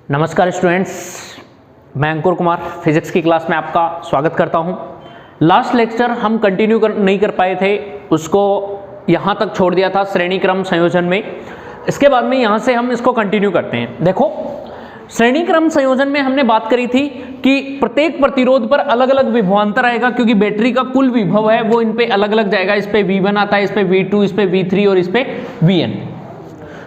नमस्कार स्टूडेंट्स, मैं अंकुर कुमार फिजिक्स की क्लास में आपका स्वागत करता हूं। लास्ट लेक्चर हम कंटिन्यू नहीं कर पाए थे, उसको यहां तक छोड़ दिया था श्रेणी क्रम संयोजन में। इसके बाद में यहां से हम इसको कंटिन्यू करते हैं। देखो, श्रेणी क्रम संयोजन में हमने बात करी थी कि प्रत्येक प्रतिरोध पर अलग अलग विभवांतर आएगा, क्योंकि बैटरी का कुल विभव है वो इन पे अलग अलग जाएगा। इस पे V1 आता है, इस पे V2, इस पे V3 और इस पे Vn।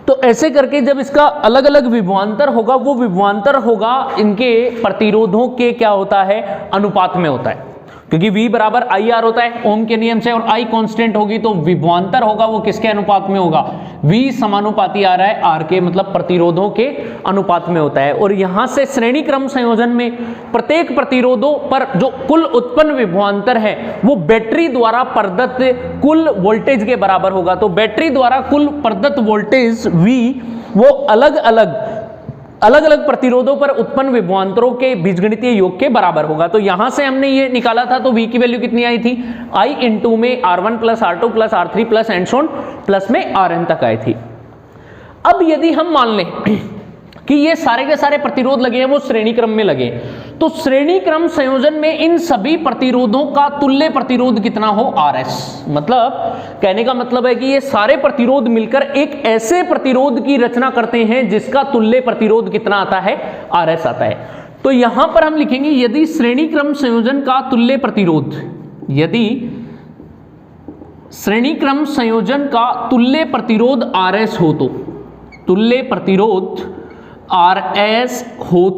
तो ऐसे करके जब इसका अलग अलग विभवांतर होगा, वो विभवांतर होगा इनके प्रतिरोधों के क्या होता है, अनुपात में होता है। क्योंकि V बराबर IR होता है ओम के नियम से, और I कांस्टेंट होगी, तो विभवांतर होगा वो किसके अनुपात में होगा, V समानुपाती आ रहा है R के, मतलब प्रतिरोधों के अनुपात में होता है। और यहां से श्रेणी क्रम संयोजन में प्रत्येक प्रतिरोधों पर जो कुल उत्पन्न विभवांतर है वो बैटरी द्वारा प्रदत्त कुल वोल्टेज के बराबर होगा। तो बैटरी द्वारा कुल प्रदत्त वोल्टेज V वो अलग अलग प्रतिरोधों पर उत्पन्न विभवांतरों के बीजगणितीय योग के बराबर होगा। तो यहां से हमने ये निकाला था, तो V की वैल्यू कितनी आई थी, I इंटू में R1 plus R2 plus R3 plus and so on plus में Rn तक आई थी। अब यदि हम मान लें कि ये सारे के सारे प्रतिरोध लगे हैं वो श्रेणी क्रम में लगे, तो श्रेणी क्रम संयोजन में इन सभी प्रतिरोधों का तुल्य प्रतिरोध कितना हो, Rs। मतलब कहने का मतलब है कि ये सारे प्रतिरोध मिलकर एक ऐसे प्रतिरोध की रचना करते हैं जिसका तुल्य प्रतिरोध कितना आता है, Rs आता है। तो यहां पर हम लिखेंगे, यदि श्रेणी क्रम संयोजन का तुल्य प्रतिरोध, यदि श्रेणी क्रम संयोजन का तुल्य प्रतिरोध Rs हो, तो तुल्य प्रतिरोध Rs हो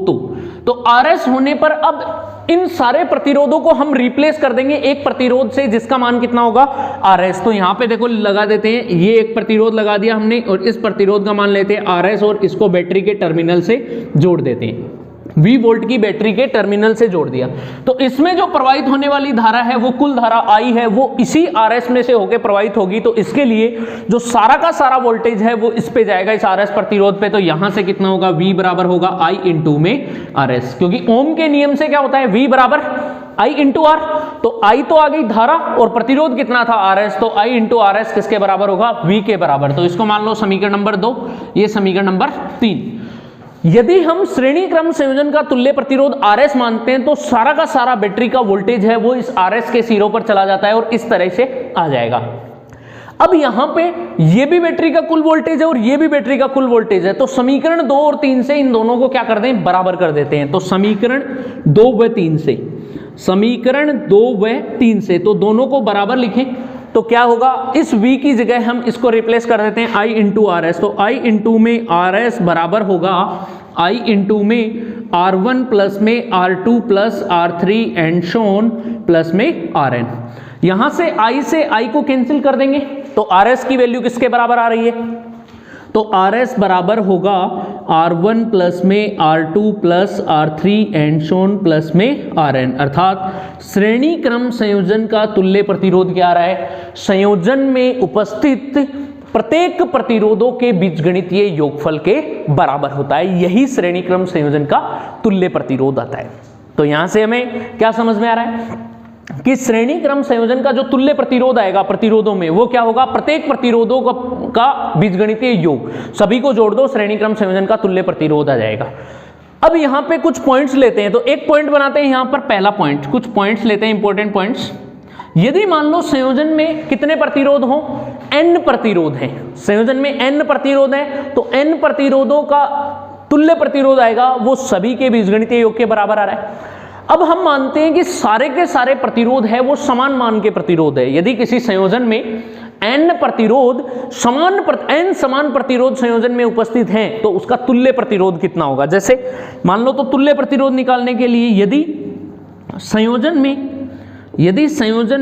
तो Rs होने पर अब इन सारे प्रतिरोधों को हम रिप्लेस कर देंगे एक प्रतिरोध से जिसका मान कितना होगा, Rs। तो यहां पे देखो लगा देते हैं, ये एक प्रतिरोध लगा दिया हमने और इस प्रतिरोध का मान लेते हैं Rs और इसको बैटरी के टर्मिनल से जोड़ देते हैं। 20 वोल्ट की बैटरी के टर्मिनल से जोड़ दिया, तो इसमें जो प्रवाहित होने वाली धारा है वो कुल धारा I है, वो इसी Rs में से होकर प्रवाहित होगी। तो इसके लिए जो सारा का सारा वोल्टेज है वो इस पे जाएगा, इस Rs प्रतिरोध पे। तो यहां से कितना होगा, V बराबर होगा I इंटू में Rs, क्योंकि ओम के नियम से क्या होता है, V बराबर I इंटू R। तो I तो आ गई धारा और प्रतिरोध कितना था, Rs। तो I इंटू Rs किसके बराबर होगा, V के बराबर। तो इसको मान लो समीकरण नंबर 2, ये समीकरण नंबर 3। यदि हम श्रेणी क्रम संयोजन का तुल्य प्रतिरोध Rs मानते हैं, तो सारा का सारा बैटरी का वोल्टेज है वो इस Rs के सिरों पर चला जाता है और इस तरह से आ जाएगा। अब यहां पे ये भी बैटरी का कुल वोल्टेज है और ये भी बैटरी का कुल वोल्टेज है, तो समीकरण 2 और 3 से इन दोनों को क्या कर दें, बराबर कर देते हैं। तो समीकरण 2 व 3 से, समीकरण 2 व 3 से तो दोनों को बराबर लिखें, तो क्या होगा, इस V की जगह हम इसको रिप्लेस कर देते हैं I इंटू Rs। तो I इंटू में Rs बराबर होगा I इंटू में R1 प्लस में R2 plus R3 and so on plus में Rn। यहां से I को कैंसिल कर देंगे, तो Rs की वैल्यू किसके बराबर आ रही है, तो Rs बराबर होगा R1 प्लस में R2 plus R3 and so on plus में Rn। अर्थात श्रेणी क्रम संयोजन का तुल्य प्रतिरोध क्या आ रहा है, संयोजन में उपस्थित प्रत्येक प्रतिरोधों के बीजगणितीय योगफल के बराबर होता है। यही श्रेणी क्रम संयोजन का तुल्य प्रतिरोध आता है। तो यहां से हमें क्या समझ में आ रहा है कि श्रेणी क्रम संयोजन का जो तुल्य प्रतिरोध आएगा प्रतिरोधों में, वो क्या होगा, प्रत्येक प्रतिरोधों का बीजगणितीय योग, सभी को जोड़ दो, श्रेणी क्रम संयोजन का तुल्य प्रतिरोध आ जाएगा। अब यहां पे कुछ पॉइंट्स लेते हैं, तो एक पॉइंट बनाते हैं यहां पर, पहला पॉइंट, कुछ पॉइंट्स लेते हैं, इंपॉर्टेंट पॉइंट्स। यदि मान लो संयोजन में कितने प्रतिरोध हो, n प्रतिरोध है, संयोजन में n प्रतिरोध है, तो n प्रतिरोधों का तुल्य प्रतिरोध आएगा वो सभी के बीजगणितीय योग के बराबर आ रहा है। अब हम मानते हैं कि सारे के सारे प्रतिरोध है वो समान मान के प्रतिरोध है। यदि किसी संयोजन में n प्रतिरोध n समान प्रतिरोध संयोजन में उपस्थित हैं, तो उसका तुल्य प्रतिरोध कितना होगा। जैसे मान लो, तो तुल्य प्रतिरोध निकालने के लिए यदि संयोजन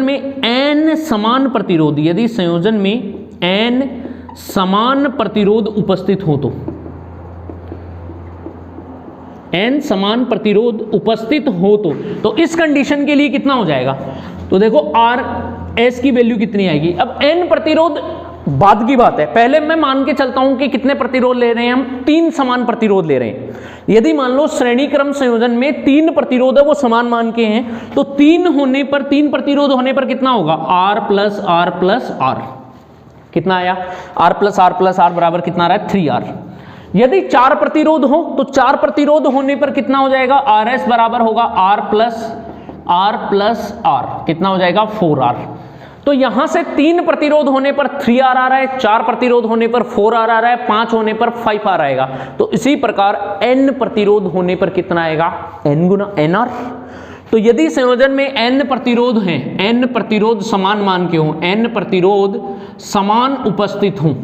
में n समान प्रतिरोध, यदि संयोजन में n समान प्रतिरोध उपस्थित हो, n समान प्रतिरोध उपस्थित हो तो इस कंडीशन के लिए कितना हो जाएगा, तो देखो Rs की वैल्यू कितनी आएगी। अब n प्रतिरोध बाद की बात है, पहले मैं मान के चलता हूं कि कितने प्रतिरोध ले रहे हैं हम, 3 समान प्रतिरोध ले रहे हैं। यदि मान लो श्रेणी क्रम संयोजन में 3 प्रतिरोध है वो समान मान के हैं, तो 3 प्रतिरोध होने पर कितना होगा, R plus R plus R, कितना आया, R plus R plus R बराबर कितना आ रहा है, 3R। यदि 4 प्रतिरोध हो तो 4 प्रतिरोध होने पर कितना हो जाएगा, RS बराबर होगा R प्लस R, कितना हो जाएगा 4R। तो यहां से 3 प्रतिरोध होने पर 3R आ रहा है, 4 प्रतिरोध होने पर 4R आ रहा है, 5 होने पर 5R आएगा। तो इसी प्रकार n प्रतिरोध होने पर कितना आएगा, n गुना nR। तो यदि संयोजन में n प्रतिरोध हैं, n प्रतिरोध समान मान के हों, n प्रतिरोध समान उपस्थित हों,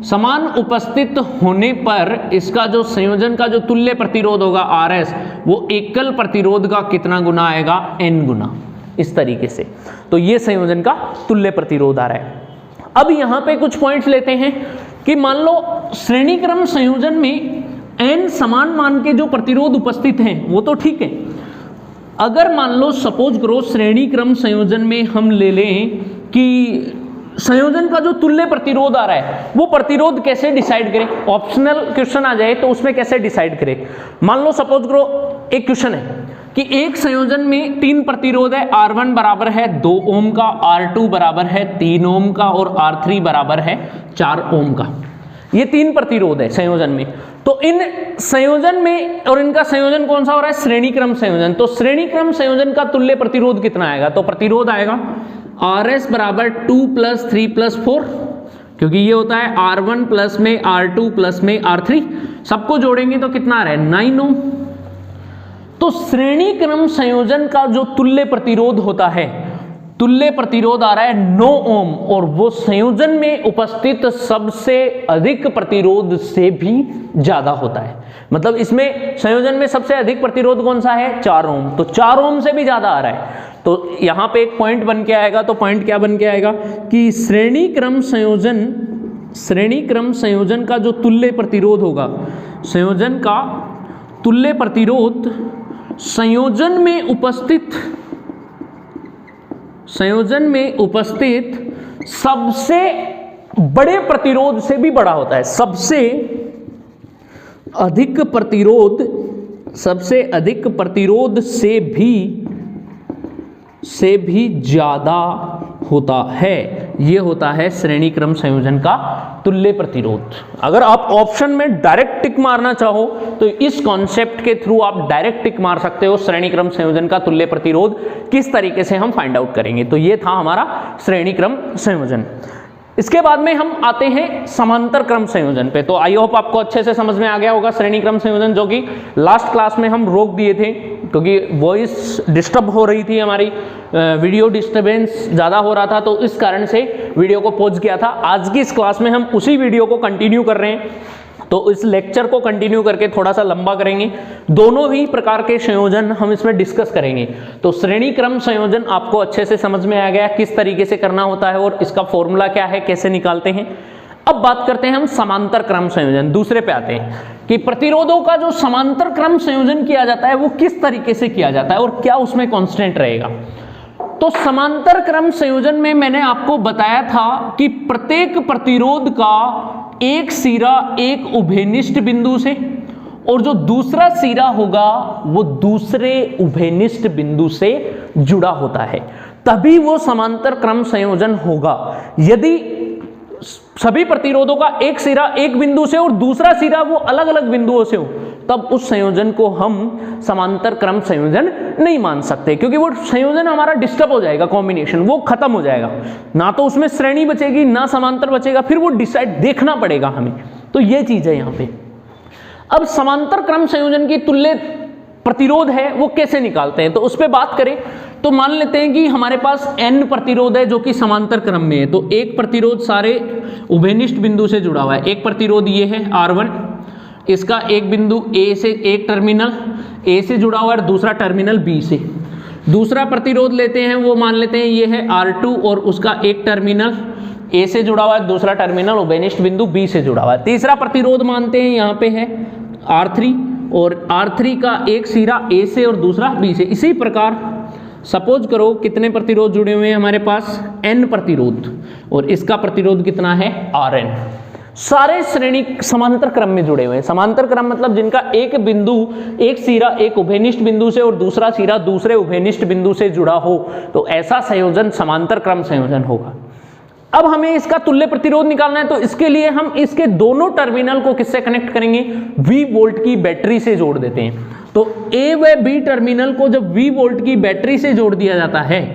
समान उपस्थित होने पर इसका जो संयोजन का जो तुल्य प्रतिरोध होगा RS, वो एकल प्रतिरोध का कितना गुना आएगा, n गुना, इस तरीके से। तो ये संयोजन का तुल्य प्रतिरोध आ रहा है। अब यहां पे कुछ पॉइंट्स लेते हैं कि मान लो श्रेणी क्रम संयोजन में n समान मान के जो प्रतिरोध उपस्थित हैं वो तो ठीक है। अगर मान लो सपोज करो श्रेणी क्रम संयोजन में हम ले लें कि संयोजन का जो तुल्य प्रतिरोध आ रहा है वो प्रतिरोध कैसे डिसाइड करें, ऑप्शनल क्वेश्चन आ जाए तो उसमें कैसे डिसाइड करें। मान लो सपोज करो एक क्वेश्चन है कि एक संयोजन में 3 प्रतिरोध है, R1 बराबर है 2 ओम का, R2 बराबर है 3 ओम का और R3 बराबर है 4 ओम का। ये 3 प्रतिरोध है संयोजन में। तो इन संयोजन में, और इनका संयोजन कौन सा हो रहा है, श्रेणी क्रम संयोजन। तो श्रेणी क्रम संयोजन का तुल्य प्रतिरोध कितना आएगा, तो प्रतिरोध आएगा RS बराबर 2 + 3 + 4, क्योंकि ये होता है R1 प्लस में R2 प्लस में R3, सबको जोड़ेंगे तो कितना आ रहा है 9 ओम। तो श्रेणी क्रम संयोजन का जो तुल्य प्रतिरोध होता है, तुल्य प्रतिरोध आ रहा है 9 ओम, और वो संयोजन में उपस्थित सबसे अधिक प्रतिरोध से भी ज्यादा होता है। मतलब इसमें संयोजन में सबसे अधिक प्रतिरोध कौन सा है, 4 ओम। तो 4 ओम से भी ज्यादा आ रहा है। तो यहां पे एक पॉइंट बन के आएगा। तो पॉइंट क्या बन के आएगा कि श्रेणी क्रम संयोजन का जो तुल्य प्रतिरोध होगा, संयोजन का तुल्य प्रतिरोध संयोजन में उपस्थित सबसे बड़े प्रतिरोध से भी बड़ा होता है। सबसे अधिक प्रतिरोध से भी ज्यादा होता है। यह होता है श्रेणी क्रम संयोजन का तुल्य प्रतिरोध। अगर आप ऑप्शन में डायरेक्ट टिक मारना चाहो तो इस कॉन्सेप्ट के थ्रू आप डायरेक्ट टिक मार सकते हो, श्रेणी क्रम संयोजन का तुल्य प्रतिरोध किस तरीके से हम फाइंड आउट करेंगे। तो ये था हमारा श्रेणी क्रम संयोजन। इसके बाद में हम आते हैं समांतर क्रम संयोजन पे। तो आई होप आपको अच्छे से समझ में आ गया होगा श्रेणी क्रम संयोजन, जो कि लास्ट क्लास में हम रोक दिए थे क्योंकि वॉइस डिस्टर्ब हो रही थी, हमारी वीडियो डिस्टर्बेंस ज़्यादा हो रहा था, तो इस कारण से वीडियो को पॉज किया था। आज की इस क्लास में हम उसी वीडियो को कंटिन्यू कर रहे हैं, तो इस लेक्चर को कंटिन्यू करके थोड़ा सा लंबा करेंगे। दोनों ही प्रकार के संयोजन हम इसमें डिस्कस करेंगे। तो श्रेणी क्रम संयोजन आपको अच्छे से समझ में आ गया किस तरीके से करना होता है और इसका फॉर्मूला क्या है, कैसे निकालते हैं। अब बात करते हैं हम समांतर क्रम संयोजन। दूसरे पे आते हैं कि प्रतिरोधों का जो समांतर क्रम संयोजन किया जाता है वो किस तरीके से किया जाता है और क्या उसमें कांस्टेंट रहेगा। तो समांतर क्रम संयोजन में मैंने आपको बताया था कि प्रत्येक प्रतिरोध का एक सिरा एक उभयनिष्ठ बिंदु से और जो दूसरा सिरा होगा वो दूसरे उभयनिष्ठ बिंदु से जुड़ा होता है, तभी वो समांतर क्रम संयोजन होगा। यदि सभी प्रतिरोधों का एक सिरा एक बिंदु से और दूसरा सिरा वो अलग अलग बिंदुओं से हो, तब उस संयोजन को हम समांतर क्रम संयोजन नहीं मान सकते, क्योंकि वो संयोजन हमारा डिस्टर्ब हो जाएगा, कॉम्बिनेशन वो खत्म हो जाएगा, ना तो उसमें श्रेणी बचेगी ना समांतर बचेगा, फिर वो डिसाइड देखना पड़ेगा हमें। तो ये चीज है यहाँ पे। अब समांतर क्रम संयोजन की तुल्य प्रतिरोध है वो कैसे निकालते हैं, तो उस पर बात करें तो मान लेते हैं कि हमारे पास n प्रतिरोध है जो कि समांतर क्रम में है। तो एक प्रतिरोध सारे उभयनिष्ठ बिंदु से जुड़ा हुआ है। एक प्रतिरोध ये है R1, इसका एक बिंदु A से, एक टर्मिनल A से जुड़ा हुआ है, दूसरा टर्मिनल B से। दूसरा प्रतिरोध लेते हैं, वो मान लेते हैं ये है R2 और उसका एक टर्मिनल A से जुड़ा हुआ है, दूसरा टर्मिनल उभयनिष्ठ बिंदु B से जुड़ा हुआ है। तीसरा प्रतिरोध मानते हैं यहाँ पे है R3 और R3 का एक सिरा A से और दूसरा B से। इसी प्रकार सपोज करो कितने प्रतिरोध जुड़े हुए हैं हमारे पास, n प्रतिरोध, और इसका प्रतिरोध कितना है Rn। सारे श्रेणी समांतर क्रम में जुड़े हुए हैं। समांतर क्रम मतलब जिनका एक बिंदु, एक सिरा एक उभयनिष्ठ बिंदु से और दूसरा सिरा दूसरे उभयनिष्ठ बिंदु से जुड़ा हो, तो ऐसा संयोजन समांतर क्रम संयोजन होगा। अब हमें इसका तुल्य प्रतिरोध निकालना है, तो इसके लिए हम इसके दोनों टर्मिनल को किससे कनेक्ट करेंगे, V वोल्ट की बैटरी से जोड़ देते हैं। तो A व B टर्मिनल को जब V वोल्ट की बैटरी से जोड़ दिया जाता है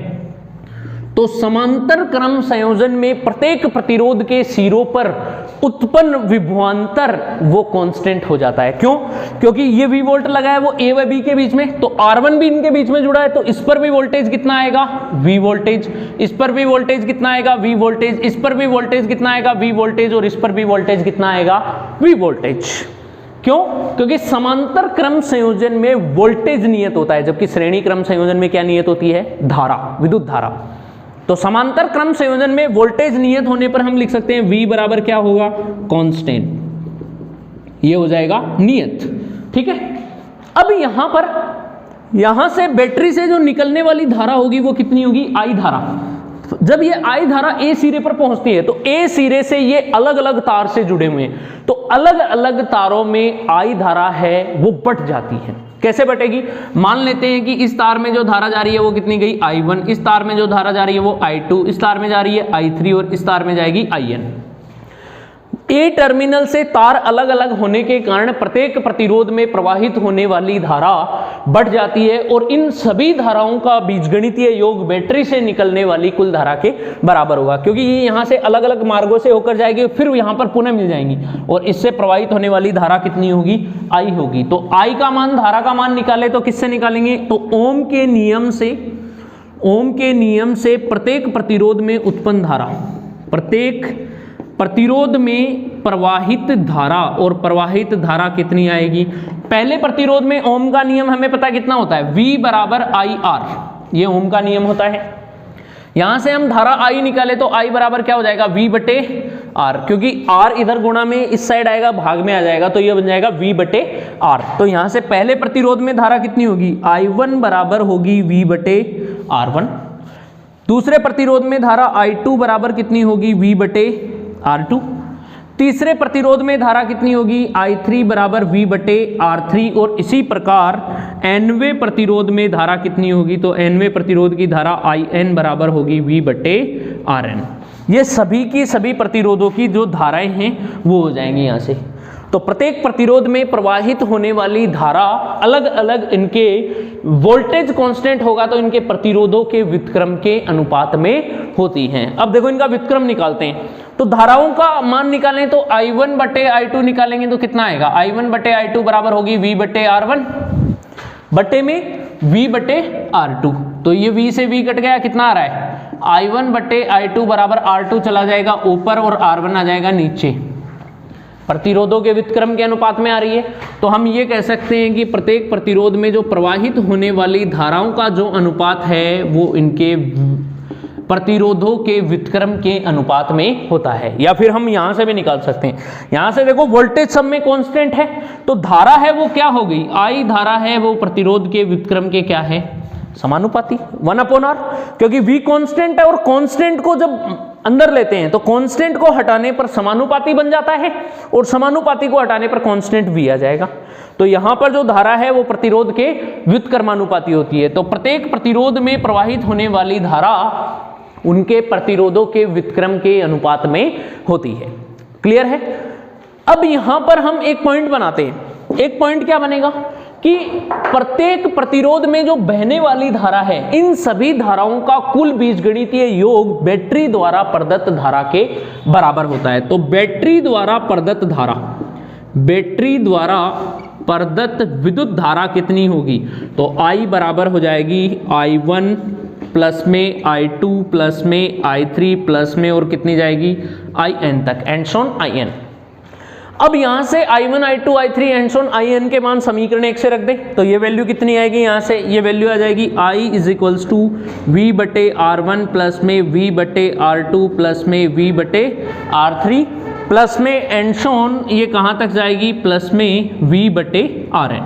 तो समांतर क्रम संयोजन में प्रत्येक प्रतिरोध के सिरों पर उत्पन्न विभवांतर वो कांस्टेंट हो जाता है। क्यों? क्योंकि ये V वोल्ट लगा है वो A व B के बीच में, तो R1 भी इनके बीच में जुड़ा है, तो इस पर भी वोल्टेज कितना आएगा, V वोल्टेज, इस पर भी वोल्टेज कितना आएगा, V वोल्टेज, इस पर भी वोल्टेज कितना आएगा, V वोल्टेज, और इस पर भी वोल्टेज कितना आएगा, V वोल्टेज। क्यों? क्योंकि समांतर क्रम संयोजन में वोल्टेज नियत होता है, जबकि श्रेणी क्रम संयोजन में क्या नियत होती है, धारा, विद्युत धारा। तो समांतर क्रम संयोजन में वोल्टेज नियत होने पर हम लिख सकते हैं V बराबर क्या होगा, कांस्टेंट, ये हो जाएगा नियत। ठीक है, अब यहां पर यहां से बैटरी से जो निकलने वाली धारा होगी वो कितनी होगी, I धारा। जब ये I धारा A सिरे पर पहुंचती है तो A सिरे से ये अलग अलग तार से जुड़े हुए हैं, तो अलग अलग तारों में I धारा है वो बट जाती है। कैसे बटेगी, मान लेते हैं कि इस तार में जो धारा जा रही है वो कितनी गई, I1, इस तार में जो धारा जा रही है वो I2, इस तार में जा रही है I3 और इस तार में जाएगी IN। ए टर्मिनल से तार अलग अलग होने के कारण प्रत्येक प्रतिरोध में प्रवाहित होने वाली धारा बढ़ जाती है और इन सभी धाराओं का बीजगणितीय योग बैटरी से निकलने वाली कुल धारा के बराबर होगा, क्योंकि ये यहाँ से अलग अलग मार्गों से होकर जाएगी फिर यहाँ पर पुनः मिल जाएंगी, और इससे प्रवाहित होने वाली धारा कितनी होगी, I होगी। तो I का मान, धारा का मान निकाले तो किससे निकालेंगे, तो ओम के नियम से प्रत्येक प्रतिरोध में उत्पन्न धारा, प्रत्येक प्रतिरोध में प्रवाहित धारा, और प्रवाहित धारा कितनी आएगी, पहले प्रतिरोध में ओम का नियम हमें पता कितना होता है, V बराबर IR, ये ओम का नियम होता है। यहां से हम धारा I निकाले तो I बराबर क्या हो जाएगा, V बटे R, क्योंकि R इधर गुणा में इस साइड आएगा, भाग में आ जाएगा, तो ये बन जाएगा V बटे R। तो यहां से पहले प्रतिरोध में धारा कितनी होगी, I1 बराबर होगी V बटे R1। दूसरे प्रतिरोध में धारा I2 बराबर कितनी होगी, V बटे R2। तीसरे प्रतिरोध में धारा कितनी होगी, I3 बराबर V बटे R3, और इसी प्रकार nवें प्रतिरोध में धारा कितनी होगी, तो nवें प्रतिरोध की धारा IN बराबर होगी V बटे RN। ये सभी की सभी प्रतिरोधों की जो धाराएं हैं वो हो जाएंगी यहाँ से। तो प्रत्येक प्रतिरोध में प्रवाहित होने वाली धारा अलग अलग, इनके वोल्टेज कांस्टेंट होगा तो इनके प्रतिरोधों के व्युत्क्रम के अनुपात में होती हैं। अब देखो इनका व्युत्क्रम निकालते हैं, तो धाराओं का मान निकालें तो I1 बटे I2 निकालेंगे तो कितना आएगा, I1 बटे I2 बराबर होगी V बटे R1 बटे में V बटे R2। तो ये V से V कट गया, कितना आ रहा है, I1 बटे I2 बराबर R2 चला जाएगा ऊपर और R1 आ जाएगा नीचे, प्रतिरोधों के व्युत्क्रम के अनुपात में आ रही है। तो हम ये कह सकते हैं कि प्रत्येक प्रतिरोध में जो प्रवाहित होने वाली धाराओं का जो अनुपात है वो इनके प्रतिरोधों के व्युत्क्रम के अनुपात में होता है। या फिर हम यहां से भी निकाल सकते हैं, यहां से देखो वोल्टेज सब में कांस्टेंट है, तो धारा है वो क्या हो गई, I धारा है वो प्रतिरोध के व्युत्क्रम के क्या है, समानुपाती, 1/R, क्योंकि V कांस्टेंट है और कांस्टेंट को जब अंदर लेते हैं तो कांस्टेंट को हटाने पर समानुपाती बन जाता है और समानुपाती को हटाने पर कांस्टेंट V आ जाएगा। तो यहां पर जो धारा है वो प्रतिरोध के व्युत्क्रमानुपाती होती है। तो प्रत्येक प्रतिरोध में प्रवाहित होने वाली धारा उनके प्रतिरोधों के व्युत्क्रम के अनुपात में होती है। क्लियर है? अब यहां पर हम एक पॉइंट बनाते हैं। एक पॉइंट क्या बनेगा कि प्रत्येक प्रतिरोध में जो बहने वाली धारा है, इन सभी धाराओं का कुल बीजगणितीय योग बैटरी द्वारा प्रदत्त धारा के बराबर होता है। तो बैटरी द्वारा प्रदत्त धारा, बैटरी द्वारा प्रदत्त विद्युत धारा कितनी होगी, तो I बराबर हो जाएगी I1 प्लस में I2 प्लस में I3 प्लस में और कितनी जाएगी IN तक, एंड सॉन IN। अब यहां से I1 I2 I3 and sworn IN के मान समीकरण 1 से रख दें तो ये वैल्यू कितनी आएगी, यहां से ये वैल्यू आ जाएगी I is equals to V बटे R1 प्लस में V बटे R2 प्लस में V बटे R3 प्लस में एंड सॉन ये कहां तक जाएगी, प्लस में V बटे RN।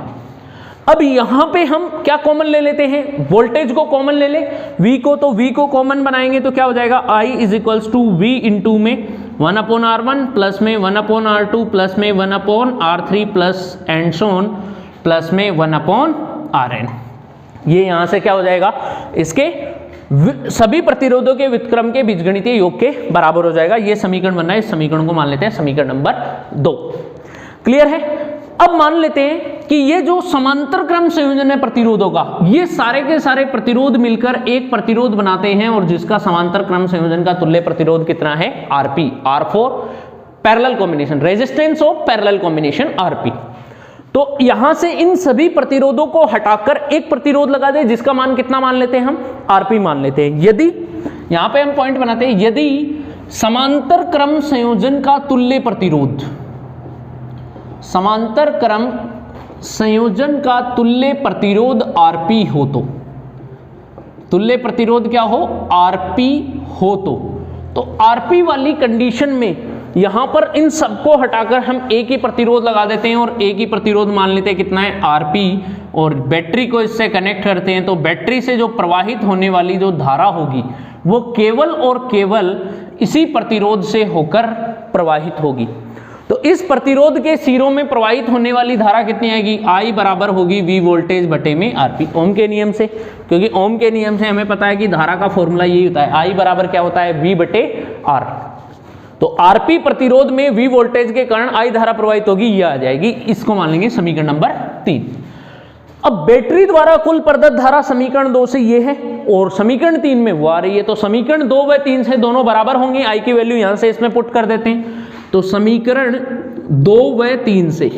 अब यहां पे हम क्या कॉमन ले लेते हैं, वोल्टेज को कॉमन ले ले, V को, तो V को कॉमन बनाएंगे तो क्या हो जाएगा, I is equals to V into में 1/R1 प्लस में 1/R2 प्लस में 1/R3 plus and sworn plus में 1/RN। ये यहां से क्या हो जाएगा, इसके सभी प्रतिरोधों के व्युत्क्रम के बीजगणितीय योग के बराबर हो जाएगा। ये समीकरण बनना है, इस समीकरण को मान लेते हैं समीकरण नंबर 2। क्लियर है? अब मान लेते हैं कि ये जो समांतर क्रम संयोजन है प्रतिरोधों का, ये सारे के सारे प्रतिरोध मिलकर एक प्रतिरोध बनाते हैं और जिसका समांतर क्रम संयोजन का तुल्य प्रतिरोध कितना है? RP, R4 parallel combination, resistance of parallel combination RP. तो यहां से इन सभी प्रतिरोधों को हटाकर एक प्रतिरोध लगा दे जिसका मान कितना मान लेते हैं हम? आरपी मान लेते हैं। यदि यहां पे हम पॉइंट बनाते हैं, यदि समांतर क्रम संयोजन का तुल्य प्रतिरोध, समांतर क्रम संयोजन का तुल्य प्रतिरोध आरपी हो तो, तुल्य प्रतिरोध क्या हो? आरपी हो तो आरपी वाली कंडीशन में यहां पर इन सबको हटाकर हम एक ही प्रतिरोध लगा देते हैं और एक ही प्रतिरोध मान लेते हैं कितना है? आरपी, और बैटरी को इससे कनेक्ट करते हैं तो बैटरी से जो प्रवाहित होने वाली जो धारा होगी वो केवल और केवल इसी प्रतिरोध से होकर प्रवाहित होगी। तो इस प्रतिरोध के सिरों में प्रवाहित होने वाली धारा कितनी आएगी? I बराबर होगी V वोल्टेज बटे में आरपी, ओम के नियम से, क्योंकि ओम के नियम से हमें पता है कि धारा का फॉर्मूला यही होता है, I बराबर क्या होता है? V बटे R। तो आरपी प्रतिरोध में V वोल्टेज के कारण I धारा प्रवाहित होगी, ये आ जाएगी। इसको मान लेंगे समीकरण नंबर 3। अब बैटरी द्वारा कुल प्रदत्त धारा समीकरण 2 से ये है और समीकरण 3 में वो आ रही है, तो समीकरण 2 व 3 से दोनों बराबर होंगे। I की वैल्यू यहां से इसमें पुट कर देते हैं, तो समीकरण 2 व 3 से,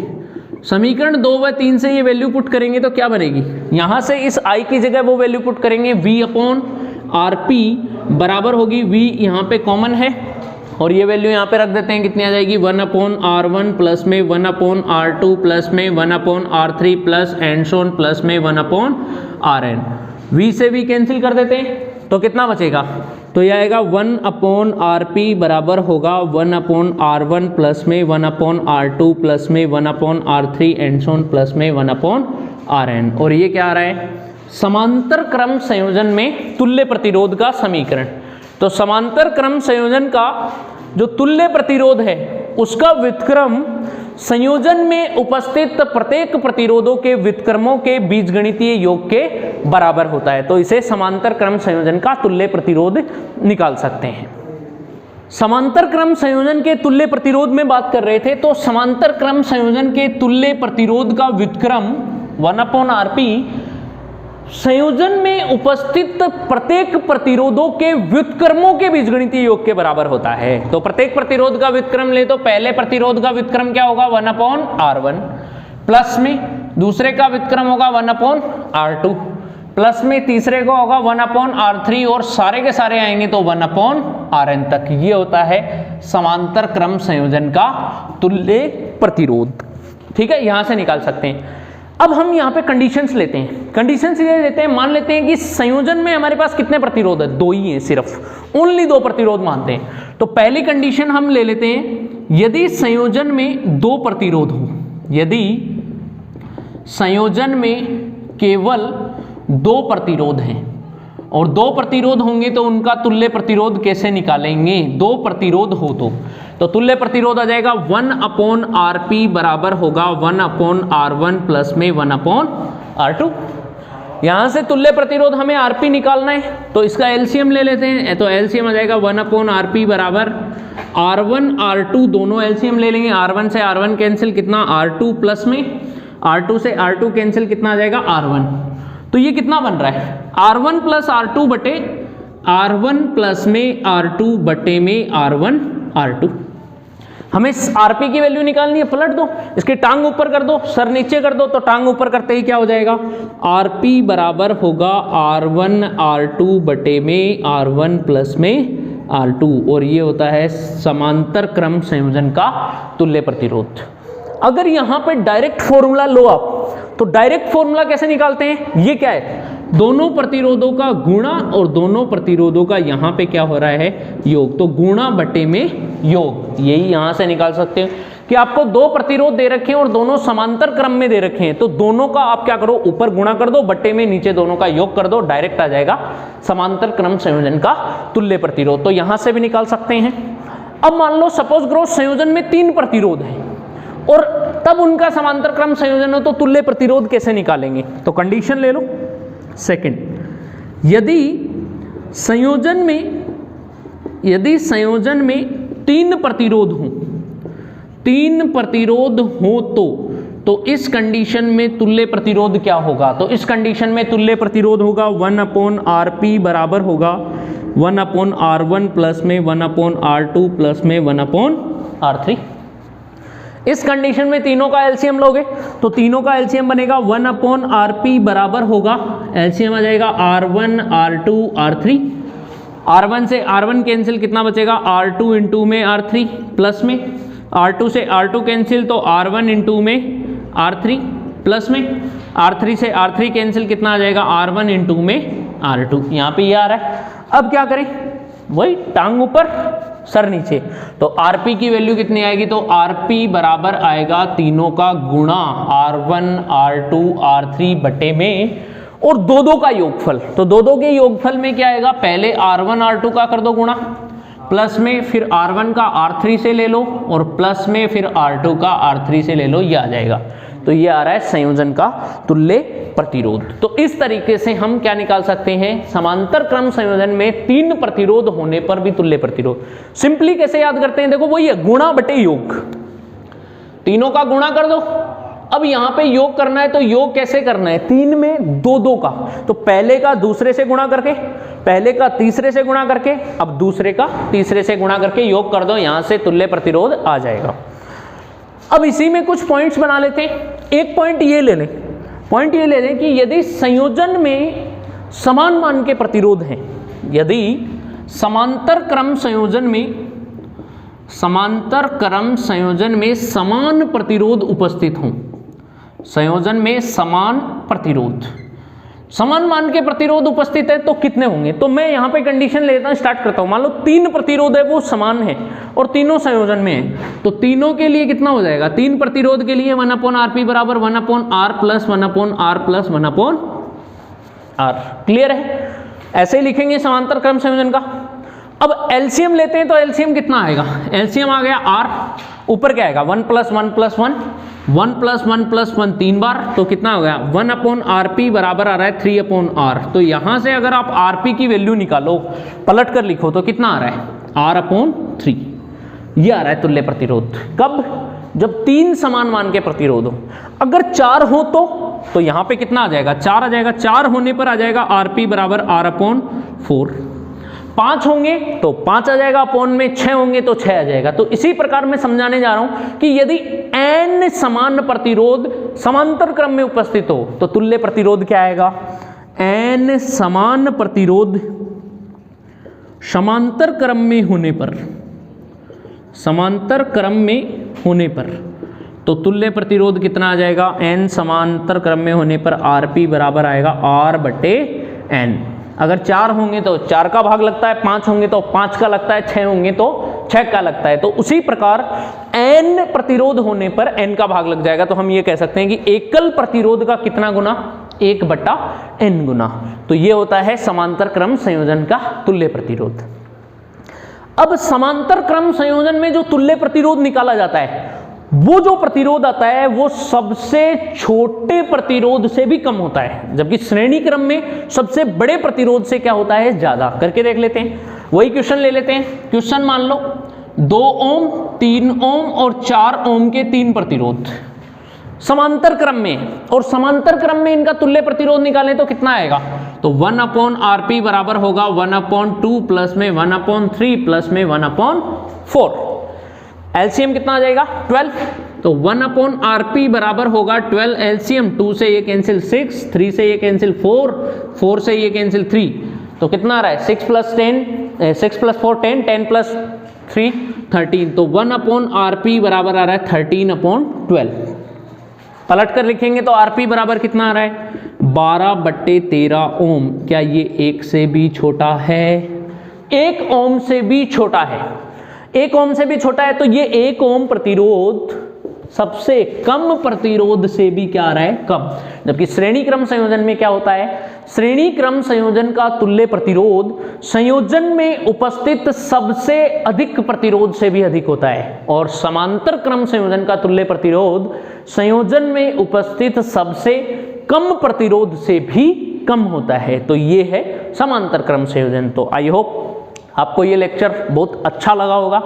समीकरण 2 व 3 से ये वैल्यू पुट करेंगे तो क्या बनेगी? यहां से इस I की जगह वो वैल्यू पुट करेंगे, V अपॉन आरपी बराबर होगी, V यहां पे कॉमन है और ये वैल्यू यहाँ पे रख देते हैं, कितनी आ जाएगी? 1 अपॉन R1 प्लस में 1 अपॉन R2 प्लस में 1 upon R3 plus and Son plus में 1 अपॉन Rn। V से V कैंसिल कर देते हैं तो कितना बचेगा? तो ये आएगा 1 अपॉन RP बराबर होगा 1 अपॉन R1 प्लस में 1 अपॉन R2 प्लस में 1 upon R3 and Son plus में 1 अपॉन Rn। और ये क्या आ रहा है? समांतर क्रम संयोजन में तुल्य प्रतिरोध का समीकरण। तो समांतर क्रम संयोजन का जो तुल्य प्रतिरोध है उसका व्युत्क्रम संयोजन में उपस्थित प्रत्येक प्रतिरोधों के व्युत्क्रमों के बीजगणितीय योग के बराबर होता है। तो इसे समांतर क्रम संयोजन का तुल्य प्रतिरोध निकाल सकते हैं। समांतर क्रम संयोजन के तुल्य प्रतिरोध में बात कर रहे थे, तो समांतर क्रम संयोजन के तुल्य प्रतिरोध का व्युत्क्रम 1 अपॉन आरपी संयोजन में उपस्थित प्रत्येक प्रतिरोधों के व्युत्क्रमों के बीजगणितीय योग के बराबर होता है। तो प्रत्येक प्रतिरोध का व्युत्क्रम ले तो पहले प्रतिरोध का व्युत्क्रम क्या होगा? 1 अपॉन R1 प्लस में दूसरे का व्युत्क्रम होगा 1 अपॉन R2 प्लस में तीसरे को होगा 1 अपॉन R3 और सारे के सारे आएंगे तो 1 अपॉन Rn तक। ये होता है समांतर क्रम संयोजन का तुल्य प्रतिरोध। ठीक है, यहां से निकाल सकते हैं। अब हम यहाँ पे कंडीशंस लेते हैं। कंडीशंस ये लेते हैं, मान लेते हैं कि संयोजन में हमारे पास कितने प्रतिरोध है? 2 ही हैं, सिर्फ ओनली 2 प्रतिरोध मानते हैं। तो पहली कंडीशन हम ले लेते हैं, यदि संयोजन में 2 प्रतिरोध हो, यदि संयोजन में केवल 2 प्रतिरोध हैं और 2 प्रतिरोध होंगे तो उनका तुल्य प्रतिरोध कैसे निकालेंगे? 2 प्रतिरोध हो तो तुल्य प्रतिरोध आ जाएगा 1 अपॉन आरपी बराबर होगा 1 अपॉन R1 प्लस में 1 अपॉन R2। यहां से तुल्य प्रतिरोध हमें आरपी निकालना है तो इसका एलसीएम ले लेते हैं। तो एलसीएम आ जाएगा 1 अपॉन आरपी बराबर R1 R2, दोनों एलसीएम ले लेंगे। R1 से R1 कैंसिल, कितना? R2 प्लस में R2 से R2 कैंसिल, कितना आ जाएगा? R1। तो ये कितना बन रहा है? R1 प्लस R2 बटे R1 प्लस में R2 बटे में R1 R2। हमें आरपी की वैल्यू निकालनी है, पलट दो, इसकी टांग ऊपर कर दो, सर नीचे कर दो, तो टांग ऊपर करते ही क्या हो जाएगा? आरपी बराबर होगा R1 R2 बटे में R1 प्लस में R2 और ये होता है समांतर क्रम संयोजन का तुल्य प्रतिरोध। अगर यहां पे डायरेक्ट फॉर्मूला लो आप, तो डायरेक्ट फॉर्मूला कैसे निकालते हैं? ये क्या है? दोनों प्रतिरोधों का गुणा और दोनों प्रतिरोधों का यहां पे क्या हो रहा है? योग। तो गुणा बटे में योग, यही यहां से निकाल सकते हैं कि आपको 2 प्रतिरोध दे रखे हैं और दोनों समांतर क्रम में दे रखे हैं, तो दोनों का आप क्या करो? ऊपर गुणा कर दो, बट्टे में नीचे दोनों का योग कर दो, डायरेक्ट आ जाएगा समांतर क्रम संयोजन का तुल्य प्रतिरोध। तो यहां से भी निकाल सकते हैं। अब मान लो सपोज करो संयोजन में 3 प्रतिरोध है और तब उनका समांतर क्रम संयोजन हो, तो तुल्य प्रतिरोध कैसे निकालेंगे? तो कंडीशन ले लो सेकंड, यदि संयोजन में, यदि संयोजन में 3 प्रतिरोध हों, 3 प्रतिरोध हो तो इस कंडीशन में तुल्य प्रतिरोध क्या होगा? तो इस कंडीशन में तुल्य प्रतिरोध होगा 1/Rp बराबर होगा 1/R1 प्लस में 1/R2 प्लस में 1/R3। इस कंडीशन में तीनों का एलसीएम लोगे तो तीनों का एलसीएम बनेगा 1/Rp बराबर होगा, एलसीएम आ जाएगा R1 R2 R3। R1 से R1 कैंसिल, कितना बचेगा? R2 इंटू में R3 प्लस में, R2 से R2 कैंसिल तो R1 इंटू में R3 प्लस में, R3 से R3 कैंसिल, कितना आ जाएगा? R1 इंटू में R2। यहाँ पे ये आ रहा है। अब क्या करें? वही टांग ऊपर सर नीचे, तो Rp की वैल्यू कितनी आएगी? तो Rp बराबर आएगा तीनों का गुणा R1 R2 R3 बटे में और 2 का योगफल। तो 2 के योगफल में क्या आएगा? पहले R1 R2 का कर दो गुणा, प्लस में फिर R1 का R3 से ले लो और प्लस में फिर R2 का R3 से ले लो, ये आ जाएगा। तो ये आ रहा है संयोजन का तुल्य प्रतिरोध। तो इस तरीके से हम क्या निकाल सकते हैं? समांतर क्रम संयोजन में 3 प्रतिरोध होने पर भी तुल्य प्रतिरोध। सिंपली कैसे याद करते हैं? देखो वही है, गुणा बटे योग, तीनों का गुणा कर दो। अब यहां पे योग करना है तो योग कैसे करना है? 3 में 2 का, तो पहले का दूसरे से गुणा करके, पहले का तीसरे से गुणा करके, अब दूसरे का तीसरे से गुणा करके योग कर दो, यहां से तुल्य प्रतिरोध आ जाएगा। अब इसी में कुछ पॉइंट्स बना लेते हैं। एक पॉइंट ये ले लें, पॉइंट ये ले लें कि यदि संयोजन में समान मान के प्रतिरोध हैं, यदि समांतर क्रम संयोजन में समान प्रतिरोध उपस्थित हों, संयोजन में समान प्रतिरोध, समान मान के प्रतिरोध उपस्थित है तो कितने होंगे? तो मैं यहां पे कंडीशन लेता हूं, स्टार्ट करता हूं। मान लो 3 प्रतिरोध है वो समान है और तीनों संयोजन में है, तो तीनों के लिए कितना हो जाएगा? 3 प्रतिरोध के लिए 1/Rp बराबर 1/R plus 1/R plus 1/R। Clear है? ऐसे ही लिखेंगे समांतर क्रम संयोजन का। अब एलसीएम लेते हैं तो एलसीएम कितना आएगा? एलसीएम आ गया R, ऊपर क्या आएगा? 1 + 1 + 1, 1 + 1 + 1 3 बार, तो कितना हो गया? 1/Rp बराबर आ रहा है 3/R। तो यहां से अगर आप Rp की वैल्यू निकालो, पलट कर लिखो तो कितना आ रहा है? R/3। ये आ रहा है तुल्य प्रतिरोध। कब? जब 3 समान मान के प्रतिरोध हो। अगर 4 हो तो यहां पे कितना आ जाएगा? 4 आ जाएगा। 4 होने पर आ जाएगा Rp बराबर R/4। 5 होंगे तो 5 आ जाएगा, अपॉन में 6 होंगे तो 6 आ जाएगा। तो इसी प्रकार मैं समझाने जा रहा हूं कि यदि n समान प्रतिरोध समांतर क्रम में उपस्थित हो तो तुल्य प्रतिरोध क्या आएगा? n समान प्रतिरोध समांतर क्रम में होने पर, समांतर क्रम में होने पर तो तुल्य प्रतिरोध कितना आ जाएगा? n समांतर क्रम में होने पर Rp बराबर आएगा R/n। अगर 4 होंगे तो 4 का भाग लगता है, 5 होंगे तो 5 का लगता है, 6 होंगे तो 6 का लगता है। तो उसी प्रकार n प्रतिरोध होने पर n का भाग लग जाएगा। तो हम ये कह सकते हैं कि एकल प्रतिरोध का कितना गुना? 1/n गुना। तो ये होता है समांतर क्रम संयोजन का तुल्य प्रतिरोध। अब समांतर क्रम संयोजन में जो तुल्य प्रतिरोध निकाला जाता है, वो जो प्रतिरोध आता है वो सबसे छोटे प्रतिरोध से भी कम होता है, जबकि श्रेणी क्रम में सबसे बड़े प्रतिरोध से क्या होता है? ज्यादा। करके देख लेते हैं। वही क्वेश्चन ले लेते हैं। क्वेश्चन मान लो 2 ओम, 3 ओम और 4 ओम के 3 प्रतिरोध समांतर क्रम में, और समांतर क्रम में इनका तुल्य प्रतिरोध निकालें तो कितना आएगा? तो 1/Rp बराबर होगा 1/2 प्लस में 1/3 प्लस में 1/4। एलसीएम कितना आ जाएगा? 12। तो 1/Rp बराबर होगा 12 एलसीएम। 2 से ये कैंसिल 6, 3 से ये कैंसिल 4, 4 से ये कैंसिल 3, तो कितना आ रहा है? 6 + 4 10, 10 + 3 13। तो 1/Rp बराबर आ रहा है 13/12। पलट कर लिखेंगे तो Rp बराबर कितना आ रहा है? 12/13 ओम। क्या ये 1 से भी छोटा है? 1 ओम से भी छोटा है। 1 ओम से भी छोटा है, तो ये 1 ओम प्रतिरोध सबसे कम प्रतिरोध से भी क्या आ रहा है? कम। जबकि श्रेणी क्रम संयोजन में क्या होता है? श्रेणी क्रम संयोजन का तुल्य प्रतिरोध संयोजन में उपस्थित सबसे अधिक प्रतिरोध से भी अधिक होता है, और समांतर क्रम संयोजन का तुल्य प्रतिरोध संयोजन में उपस्थित सबसे कम प्रतिरोध से भी कम होता है, तो ये है समांतर क्रम संयोजन। तो आई होप आपको ये लेक्चर बहुत अच्छा लगा होगा।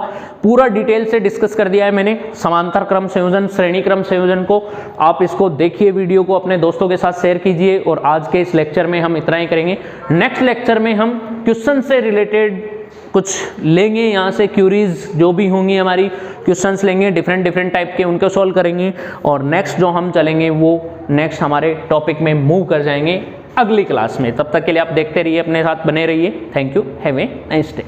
पूरा डिटेल से डिस्कस कर दिया है मैंने समांतर क्रम संयोजन, श्रेणी क्रम संयोजन को। आप इसको देखिए, वीडियो को अपने दोस्तों के साथ शेयर कीजिए। और आज के इस लेक्चर में हम इतना ही करेंगे। नेक्स्ट लेक्चर में हम क्वेश्चन से रिलेटेड कुछ लेंगे, यहाँ से क्यूरीज जो भी होंगी हमारी, क्वेश्चंस लेंगे डिफरेंट टाइप के, उनको सॉल्व करेंगे। और नेक्स्ट जो हम चलेंगे वो नेक्स्ट हमारे टॉपिक में मूव कर जाएंगे अगली क्लास में। तब तक के लिए आप देखते रहिए, अपने साथ बने रहिए। Thank you, have a nice day.